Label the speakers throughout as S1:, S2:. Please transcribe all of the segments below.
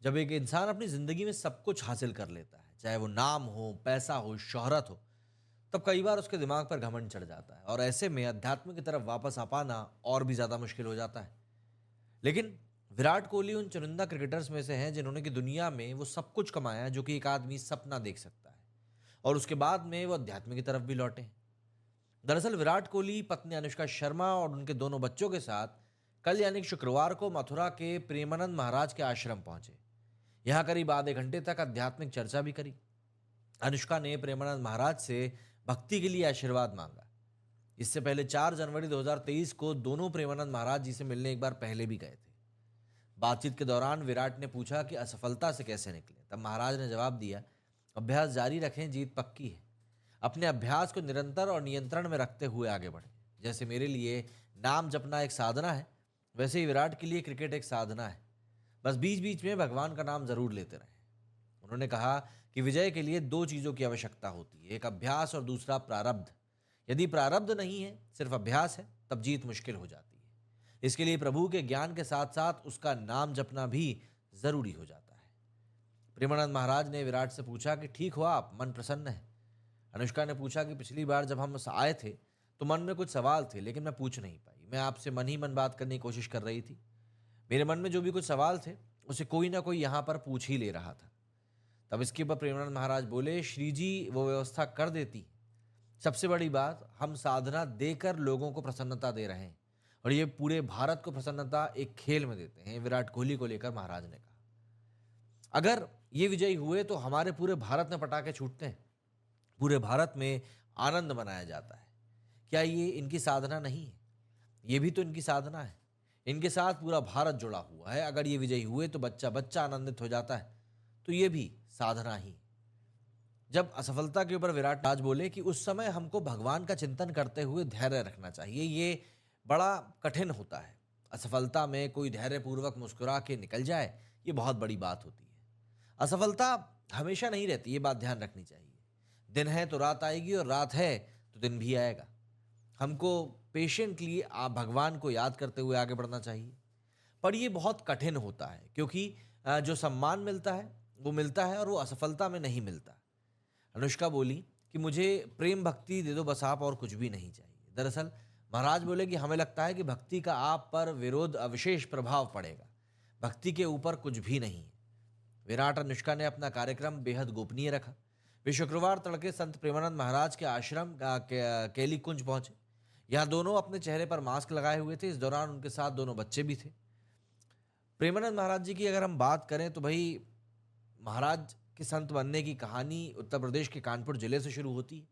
S1: जब एक इंसान अपनी ज़िंदगी में सब कुछ हासिल कर लेता है, चाहे वो नाम हो, पैसा हो, शोहरत हो, तब कई बार उसके दिमाग पर घमंड चढ़ जाता है और ऐसे में अध्यात्म की तरफ वापस आ पाना और भी ज़्यादा मुश्किल हो जाता है। लेकिन विराट कोहली उन चुनिंदा क्रिकेटर्स में से हैं जिन्होंने की दुनिया में वो सब कुछ कमाया जो कि एक आदमी सपना देख सकता है और उसके बाद में वो अध्यात्म की तरफ भी लौटे हैं। दरअसल विराट कोहली पत्नी अनुष्का शर्मा और उनके दोनों बच्चों के साथ कल यानी कि शुक्रवार को मथुरा के प्रेमानंद महाराज के आश्रम पहुंचे। यहाँ करीब आधे घंटे तक आध्यात्मिक चर्चा भी करी। अनुष्का ने प्रेमानंद महाराज से भक्ति के लिए आशीर्वाद मांगा। इससे पहले 4 जनवरी 2023 को दोनों प्रेमानंद महाराज जी से मिलने एक बार पहले भी गए थे। बातचीत के दौरान विराट ने पूछा कि असफलता से कैसे निकले, तब महाराज ने जवाब दिया, अभ्यास जारी रखें, जीत पक्की है। अपने अभ्यास को निरंतर और नियंत्रण में रखते हुए आगे बढ़ें। जैसे मेरे लिए नाम जपना एक साधना है, वैसे ही विराट के लिए क्रिकेट एक साधना है। बस बीच बीच में भगवान का नाम जरूर लेते रहें। उन्होंने कहा कि विजय के लिए 2 चीज़ों की आवश्यकता होती है, एक अभ्यास और दूसरा प्रारब्ध। यदि प्रारब्ध नहीं है, सिर्फ अभ्यास है, तब जीत मुश्किल हो जाती है। इसके लिए प्रभु के ज्ञान के साथ साथ उसका नाम जपना भी जरूरी हो जाता है। प्रेमानंद महाराज ने विराट से पूछा कि ठीक हो आप, मन प्रसन्न है। अनुष्का ने पूछा कि पिछली बार जब हम आए थे तो मन में कुछ सवाल थे, लेकिन मैं पूछ नहीं पाई। मैं आपसे मन ही मन बात करने की कोशिश कर रही थी। मेरे मन में जो भी कुछ सवाल थे उसे कोई ना कोई यहाँ पर पूछ ही ले रहा था। तब इसके ऊपर प्रेमानंद महाराज बोले, श्री जी वो व्यवस्था कर देती। सबसे बड़ी बात, हम साधना देकर लोगों को प्रसन्नता दे रहे हैं और ये पूरे भारत को प्रसन्नता एक खेल में देते हैं, विराट कोहली को लेकर महाराज ने कहा। अगर ये विजयी हुए तो हमारे पूरे भारत में पटाखे छूटते हैं, पूरे भारत में आनंद मनाया जाता है। क्या ये इनकी साधना नहीं है? ये भी तो इनकी साधना है। इनके साथ पूरा भारत जुड़ा हुआ है। अगर ये विजयी हुए तो बच्चा बच्चा आनंदित हो जाता है, तो ये भी साधना ही। जब असफलता के ऊपर विराट राज बोले कि उस समय हमको भगवान का चिंतन करते हुए धैर्य रखना चाहिए। ये बड़ा कठिन होता है। असफलता में कोई धैर्यपूर्वक मुस्कुरा के निकल जाए, ये बहुत बड़ी बात होती है। असफलता हमेशा नहीं रहती, ये बात ध्यान रखनी चाहिए। दिन है तो रात आएगी और रात है तो दिन भी आएगा। हमको पेशेंटली आप भगवान को याद करते हुए आगे बढ़ना चाहिए। पर ये बहुत कठिन होता है क्योंकि जो सम्मान मिलता है वो मिलता है और वो असफलता में नहीं मिलता। अनुष्का बोली कि मुझे प्रेम भक्ति दे दो बस आप, और कुछ भी नहीं चाहिए। दरअसल महाराज बोले कि हमें लगता है कि भक्ति का आप पर विरोध विशेष प्रभाव पड़ेगा। भक्ति के ऊपर कुछ भी नहीं है। विराट और अनुष्का ने अपना कार्यक्रम बेहद गोपनीय रखा। वे शुक्रवार तड़के संत प्रेमानंद महाराज के आश्रम केली कुंज पहुंचे। यहाँ दोनों अपने चेहरे पर मास्क लगाए हुए थे। इस दौरान उनके साथ दोनों बच्चे भी थे। प्रेमानंद महाराज जी की अगर हम बात करें तो भाई, महाराज के संत बनने की कहानी उत्तर प्रदेश के कानपुर जिले से शुरू होती है।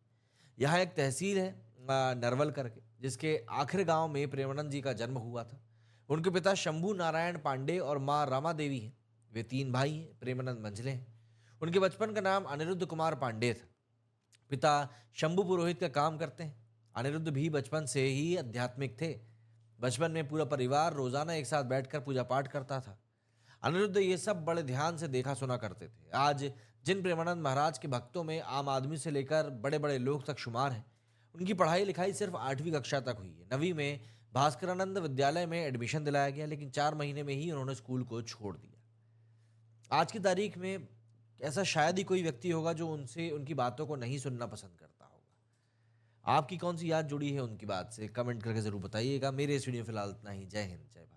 S1: यहाँ एक तहसील है नरवल करके, जिसके आखिर गांव में प्रेमानंद जी का जन्म हुआ था। उनके पिता शंभू नारायण पांडे और माँ रमा देवी हैं। वे 3 भाई हैं, प्रेमानंद मंझले हैं। उनके बचपन का नाम अनिरुद्ध कुमार पांडे था। पिता शंभू पुरोहित का काम करते हैं। अनिरुद्ध भी बचपन से ही आध्यात्मिक थे। बचपन में पूरा परिवार रोजाना एक साथ बैठकर पूजा पाठ करता था। अनिरुद्ध ये सब बड़े ध्यान से देखा सुना करते थे। आज जिन प्रेमानंद महाराज के भक्तों में आम आदमी से लेकर बड़े बड़े लोग तक शुमार हैं, उनकी पढ़ाई लिखाई सिर्फ 8वीं कक्षा तक हुई है। 9वीं में भास्करानंद विद्यालय में एडमिशन दिलाया गया, लेकिन 4 महीने में ही उन्होंने स्कूल को छोड़ दिया। आज की तारीख में ऐसा शायद ही कोई व्यक्ति होगा जो उनसे उनकी बातों को नहीं सुनना पसंद करता होगा। आपकी कौन सी याद जुड़ी है उनकी बात से? कमेंट करके जरूर बताइएगा। मेरे इस वीडियो में फिलहाल इतना ही। जय हिंद, जय भारत।